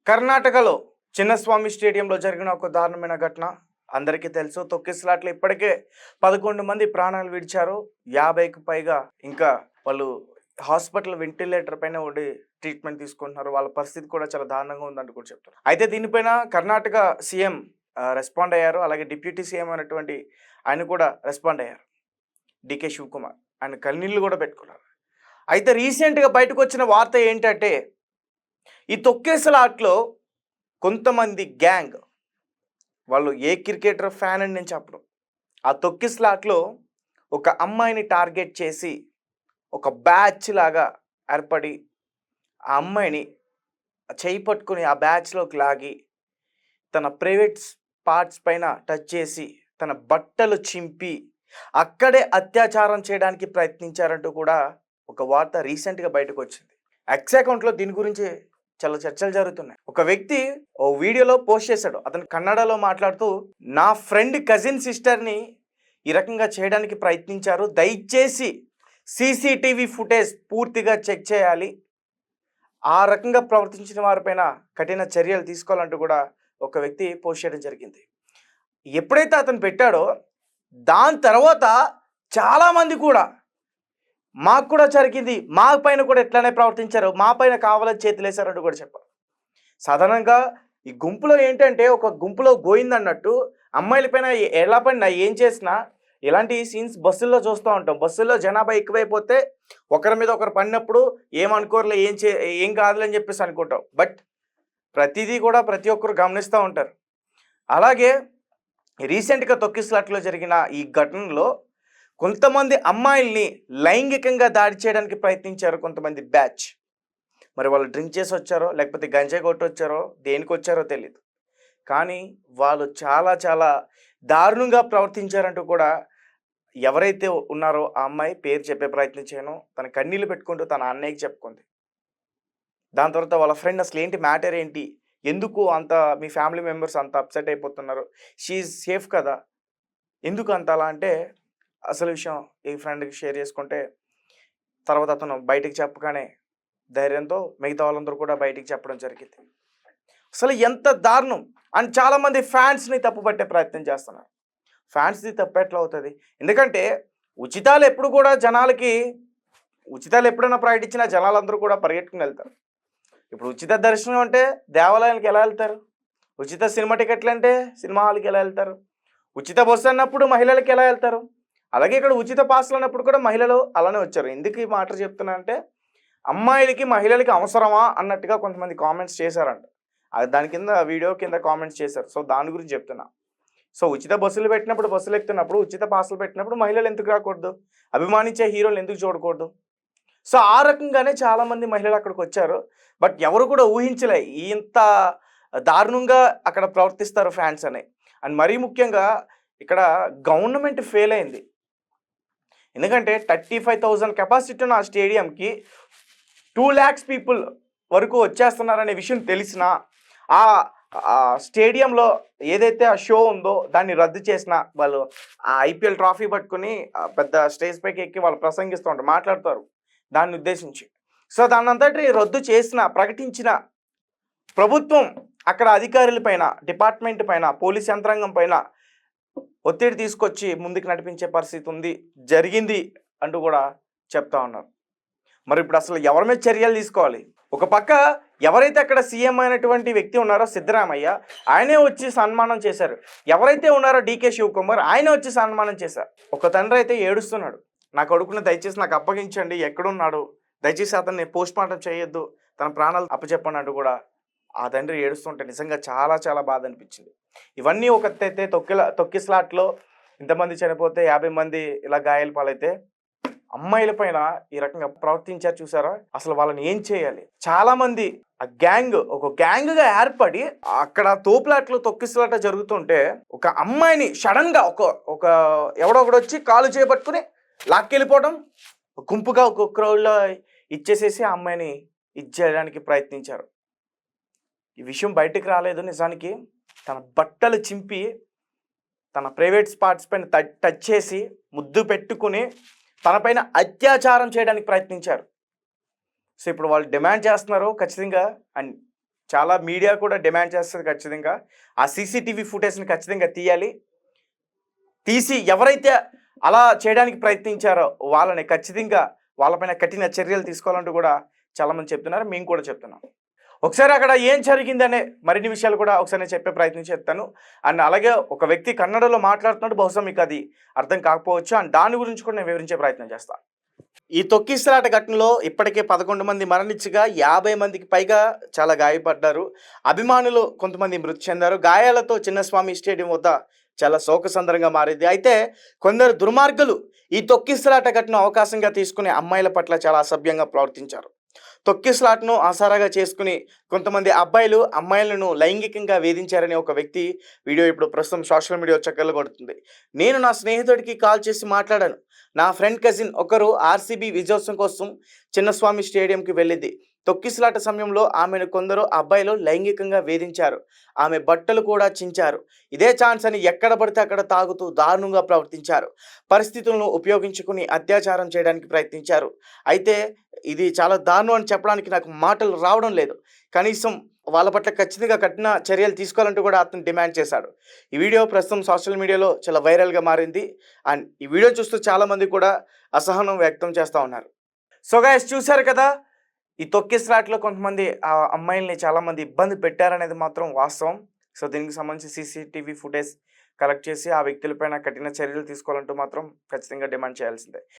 కర్ణాటకలో చిన్నస్వామి స్టేడియంలో జరిగిన ఒక దారుణమైన ఘటన అందరికీ తెలుసు. తొక్కిసలాట్లో ఇప్పటికే 11 మంది ప్రాణాలు విడిచారు. 50కి పైగా ఇంకా వాళ్ళు హాస్పిటల్ వెంటిలేటర్ పైన ఉండి ట్రీట్మెంట్ తీసుకుంటున్నారు. వాళ్ళ పరిస్థితి కూడా చాలా దారుణంగా ఉందంటూ కూడా చెప్తారు. అయితే దీనిపైన కర్ణాటక సీఎం రెస్పాండ్ అయ్యారు. అలాగే డిప్యూటీ సీఎం అయినటువంటి ఆయన కూడా రెస్పాండ్ అయ్యారు. డికే శివకుమార్ ఆయన కన్నీళ్ళు కూడా పెట్టుకున్నారు. అయితే రీసెంట్గా బయటకు వచ్చిన వార్త ఏంటంటే ఈ తొక్కేసలాట్లో కొంతమంది గ్యాంగ్ వాళ్ళు ఏ క్రికెటర్ ఫ్యాన్ అని నేను చెప్పను. ఆ తొక్కిసలాట్లో ఒక అమ్మాయిని టార్గెట్ చేసి ఒక బ్యాచ్ లాగా ఏర్పడి ఆ అమ్మాయిని చేయి పట్టుకుని ఆ బ్యాచ్లోకి లాగి తన ప్రైవేట్ పార్ట్స్ పైన టచ్ చేసి తన బట్టలు చింపి అక్కడే అత్యాచారం చేయడానికి ప్రయత్నించారంటూ కూడా ఒక వార్త రీసెంట్గా బయటకు వచ్చింది. ఎక్స్ అకౌంట్లో దీని గురించి చాలా చర్చలు జరుగుతున్నాయి. ఒక వ్యక్తి ఓ వీడియోలో పోస్ట్ చేశాడు. అతను కన్నడలో మాట్లాడుతూ, నా ఫ్రెండ్ కజిన్ సిస్టర్ని ఈ రకంగా చేయడానికి ప్రయత్నించారు, దయచేసి సీసీటీవీ ఫుటేజ్ పూర్తిగా చెక్ చేయాలి, ఆ రకంగా ప్రవర్తించిన వారిపైన కఠిన చర్యలు తీసుకోవాలంటూ కూడా ఒక వ్యక్తి పోస్ట్ చేయడం జరిగింది. ఎప్పుడైతే అతను పెట్టాడో దాని తర్వాత చాలామంది కూడా మాకు కూడా జరిగింది, మా పైన కూడా ఎట్లానే ప్రవర్తించారు, మా పైన కావాలని చేతులేశారంటూ కూడా చెప్పారు. సాధారణంగా ఈ గుంపులో ఏంటంటే ఒక గుంపులో గోయిందన్నట్టు అమ్మాయిల పైన ఎలా పడినా ఏం చేసినా ఇలాంటి సీన్స్ బస్సుల్లో చూస్తూ ఉంటాం. బస్సుల్లో జనాభా ఎక్కువైపోతే ఒకరి మీద ఒకరు పడినప్పుడు ఏమనుకోరులే, ఏం కాదులని చెప్పేసి అనుకుంటాం. బట్ ప్రతిదీ కూడా ప్రతి ఒక్కరు గమనిస్తూ ఉంటారు. అలాగే రీసెంట్గా తొక్కిసలాట్లో జరిగిన ఈ ఘటనలో కొంతమంది అమ్మాయిల్ని లైంగికంగా దాడి చేయడానికి ప్రయత్నించారు కొంతమంది బ్యాచ్. మరి వాళ్ళు డ్రింక్ చేసి వచ్చారో లేకపోతే గంజాయి కొట్టి వచ్చారో దేనికి వచ్చారో తెలియదు, కానీ వాళ్ళు చాలా చాలా దారుణంగా ప్రవర్తించారంటూ కూడా ఎవరైతే ఉన్నారో ఆ అమ్మాయి పేరు చెప్పే ప్రయత్నం చేయను, తన కన్నీళ్ళు పెట్టుకుంటూ తన అన్నయ్యకి చెప్పుకుంది. దాని తర్వాత వాళ్ళ ఫ్రెండ్ అసలు ఏంటి మ్యాటర్ ఏంటి, ఎందుకు అంత మీ ఫ్యామిలీ మెంబర్స్ అంత అప్సెట్ అయిపోతున్నారు, షీఈ్ సేఫ్ కదా, ఎందుకు అంత అలా అంటే అసలు విషయం ఈ ఫ్రెండ్కి షేర్ చేసుకుంటే తర్వాత అతను బయటికి చెప్పగానే ధైర్యంతో మిగతా వాళ్ళందరూ కూడా బయటికి చెప్పడం జరిగింది. అసలు ఎంత దారుణం. అండ్ చాలామంది ఫ్యాన్స్ని తప్పుపట్టే ప్రయత్నం చేస్తున్నారు. ఫ్యాన్స్ది తప్పు ఎట్లా అవుతుంది? ఎందుకంటే ఉచితాలు ఎప్పుడు కూడా జనాలకి ఉచితాలు ఎప్పుడైనా ప్రకటించినా జనాలందరూ కూడా పరిగెట్టుకుని వెళ్తారు. ఇప్పుడు ఉచిత దర్శనం అంటే దేవాలయానికి ఎలా వెళ్తారు, ఉచిత సినిమా టికెట్లు అంటే సినిమా హాల్కి ఎలా వెళ్తారు, ఉచిత బస్సు అన్నప్పుడు మహిళలకి ఎలా వెళ్తారు, అలాగే ఇక్కడ ఉచిత పాసులు అన్నప్పుడు కూడా మహిళలు అలానే వచ్చారు. ఎందుకు ఈ మాట చెప్తున్నా అంటే అమ్మాయిలకి మహిళలకి అవసరమా అన్నట్టుగా కొంతమంది కామెంట్స్ చేశారంట. దాని కింద వీడియో కింద కామెంట్స్ చేశారు. సో దాని గురించి చెప్తున్నా. సో ఉచిత బస్సులు పెట్టినప్పుడు, బస్సులు ఎక్కుతున్నప్పుడు, ఉచిత పాసులు పెట్టినప్పుడు మహిళలు ఎందుకు రాకూడదు, అభిమానించే హీరోలు ఎందుకు చూడకూడదు? సో ఆ రకంగానే చాలామంది మహిళలు అక్కడికి వచ్చారు. బట్ ఎవరు కూడా ఊహించలే ఇంత దారుణంగా అక్కడ ప్రవర్తిస్తారు ఫ్యాన్స్ అని. అండ్ మరీ ముఖ్యంగా ఇక్కడ గవర్నమెంట్ ఫెయిల్ అయింది. ఎందుకంటే 35,000 కెపాసిటీ ఉన్న ఆ స్టేడియంకి 2 lakhs పీపుల్ వరకు వచ్చేస్తున్నారనే విషయం తెలిసినా ఆ స్టేడియంలో ఏదైతే ఆ షో ఉందో దాన్ని రద్దు చేసిన వాళ్ళు ఆ ఐపీఎల్ ట్రాఫీ పట్టుకుని పెద్ద స్టేజ్ పైకి ఎక్కి వాళ్ళు ప్రసంగిస్తూ ఉంటారు, మాట్లాడతారు దాన్ని ఉద్దేశించి. సో దాన్ని అంతటి రద్దు చేసిన ప్రకటించిన ప్రభుత్వం అక్కడ అధికారుల పైన, డిపార్ట్మెంట్ పైన, పోలీస్ యంత్రాంగం పైన ఒత్తిడి తీసుకొచ్చి ముందుకు నడిపించే పరిస్థితి జరిగింది అంటూ కూడా చెప్తా ఉన్నారు. మరి ఇప్పుడు అసలు ఎవరి మీద చర్యలు తీసుకోవాలి? ఒక పక్క ఎవరైతే అక్కడ సీఎం అయినటువంటి వ్యక్తి ఉన్నారో సిద్ధరామయ్య, ఆయనే వచ్చి సన్మానం చేశారు. ఎవరైతే ఉన్నారో డికే శివకుమార్, ఆయన వచ్చి సన్మానం చేశారు. ఒక తండ్రి అయితే ఏడుస్తున్నాడు, నా కొడుకుని దయచేసి నాకు అప్పగించండి, ఎక్కడున్నాడు, దయచేసి అతన్ని పోస్ట్ మార్టం చేయొద్దు, తన ప్రాణాలు అప్పచెప్పండి అంటూ కూడా ఆ తండ్రి ఏడుస్తుంటే నిజంగా చాలా చాలా బాధ అనిపించింది. ఇవన్నీ ఒక ఎత్తైతే తొక్కిసలాట్లో ఇంతమంది చనిపోతే 50 మంది ఇలా గాయాల పాలైతే అమ్మాయిల పైన ఈ రకంగా ప్రవర్తించారు చూసారా? అసలు వాళ్ళని ఏం చేయాలి? చాలా మంది ఆ గ్యాంగ్ ఒక గ్యాంగ్గా ఏర్పడి అక్కడ తోపులాట్లో తొక్కిసలాట జరుగుతుంటే ఒక అమ్మాయిని సడన్ గా ఒక ఎవడో ఒకడు వచ్చి కాలు చేపట్టుకుని లాక్కెళ్ళిపోవడం, గుంపుగా ఒక క్రౌడ్లో ఇచ్చేసేసి ఆ అమ్మాయిని ఇచ్చేయడానికి ప్రయత్నించారు. ఈ విషయం బయటకు రాలేదు. నిజానికి తన బట్టలు చింపి తన ప్రైవేట్ స్పాట్స్ పైన టచ్ చేసి ముద్దు పెట్టుకుని తన పైన అత్యాచారం చేయడానికి ప్రయత్నించారు. సో ఇప్పుడు వాళ్ళు డిమాండ్ చేస్తున్నారు ఖచ్చితంగా అండ్ చాలా మీడియా కూడా డిమాండ్ చేస్తుంది ఖచ్చితంగా. ఆ సీసీటీవీ ఫుటేజ్‌ని ఖచ్చితంగా తీయాలి. తీసి ఎవరైతే అలా చేయడానికి ప్రయత్నించారో వాళ్ళని ఖచ్చితంగా వాళ్ళపైన కఠిన చర్యలు తీసుకోవాలంటూ కూడా చాలామంది చెప్తున్నారు. మేము కూడా చెప్తున్నాం. ఒకసారి అక్కడ ఏం జరిగిందనే మరిన్ని విషయాలు కూడా ఒకసారి నేను చెప్పే ప్రయత్నం చేస్తాను. అండ్ అలాగే ఒక వ్యక్తి కన్నడలో మాట్లాడుతున్నాడు. బహుశా మీకు అది అర్థం కాకపోవచ్చు. అండ్ దాని గురించి కూడా నేను వివరించే ప్రయత్నం చేస్తాను. ఈ తొక్కిసలాట ఘటనలో ఇప్పటికే 11 మంది మరణించగా 50 మందికి పైగా చాలా గాయపడ్డారు. అభిమానులు కొంతమంది మృతి చెందారు. గాయాలతో చిన్నస్వామి స్టేడియం వద్ద చాలా శోకసందరంగా మారింది. అయితే కొందరు దుర్మార్గులు ఈ తొక్కిసలాట ఘటన అవకాశంగా తీసుకుని అమ్మాయిల పట్ల చాలా అసభ్యంగా ప్రవర్తించారు. తొక్కిసలాటను ఆసారాగా చేసుకుని కొంతమంది అబ్బాయిలు అమ్మాయిలను లైంగికంగా వేధించారని ఒక వ్యక్తి వీడియో ఇప్పుడు ప్రస్తుతం సోషల్ మీడియా చక్కర్లు కొడుతుంది. నేను నా స్నేహితుడికి కాల్ చేసి మాట్లాడాను. నా ఫ్రెండ్ కజిన్ ఒకరు ఆర్సీబీ విజయోత్సవం కోసం చిన్నస్వామి స్టేడియంకి వెళ్ళింది. తొక్కిసలాట సమయంలో ఆమెను కొందరు అబ్బాయిలు లైంగికంగా వేధించారు. ఆమె బట్టలు కూడా చించారు. ఇదే ఛాన్స్ అని ఎక్కడ పడితే అక్కడ తాగుతూ దారుణంగా ప్రవర్తించారు. పరిస్థితులను ఉపయోగించుకుని అత్యాచారం చేయడానికి ప్రయత్నించారు. అయితే ఇది చాలా దారుణం అని చెప్పడానికి నాకు మాటలు రావడం లేదు. కనీసం వాళ్ళ పట్ల ఖచ్చితంగా కఠిన చర్యలు తీసుకోవాలంటూ కూడా అతను డిమాండ్ చేశాడు. ఈ వీడియో ప్రస్తుతం సోషల్ మీడియాలో చాలా వైరల్గా మారింది. అండ్ ఈ వీడియో చూస్తూ చాలామంది కూడా అసహనం వ్యక్తం చేస్తూ ఉన్నారు. సో గైస్, చూశారు కదా, ఈ తొక్కిసలాటలో కొంతమంది ఆ అమ్మాయిల్ని చాలామంది ఇబ్బంది పెట్టారనేది మాత్రం వాస్తవం. సో దీనికి సంబంధించి సీసీటీవీ ఫుటేజ్ కలెక్ట్ చేసి ఆ వ్యక్తులపైన కఠిన చర్యలు తీసుకోవాలంటూ మాత్రం ఖచ్చితంగా డిమాండ్ చేయాల్సిందే.